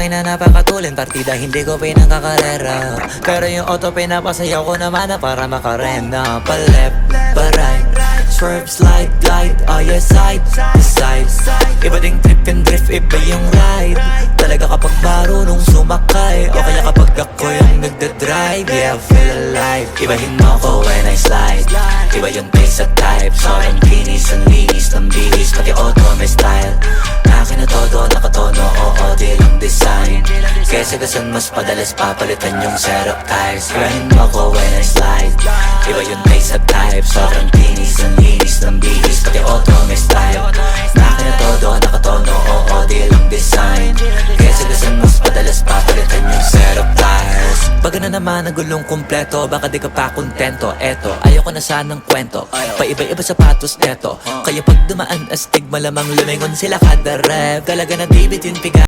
Makina napakatulin, partida hindi ko pinangkakarera. Pero yung auto pinapasayaw ko naman na para makarena. Pa-left, pa-right, swerve, slide, glide. Oh yeah, side to side. Iba ding trip and drift, iba yung ride. Talaga kapag marunong sumakay, o kaya kapag ako yung nagdadrive. Yeah, I feel alive. Ibahin mo ko when I slide. Iba yung pace at type. Sobrang kinis, ang linis ng bihis, pati auto may style. Akin na todo, nakatono, oo, di lang design. Kesa gasan mas padalas papalitan yung setup tires. Ibahin mo ko when I slide. Iba yung pace at type. Sobrang kinis, ang linis ng bihis, pati auto may style. Akin na todo, nakatono, oo, di lang design. Kesa gasan mas padalas papalitan yung setup tires. Pag na naman ang gulong kumpleto, baka di ka pa kontento. Eto, ayoko na sanang kwento, paiba-iba sapatos neto. Kaya pag dumaan astig, malamang lumingon sila kada rep. Talaga na bibitin piga.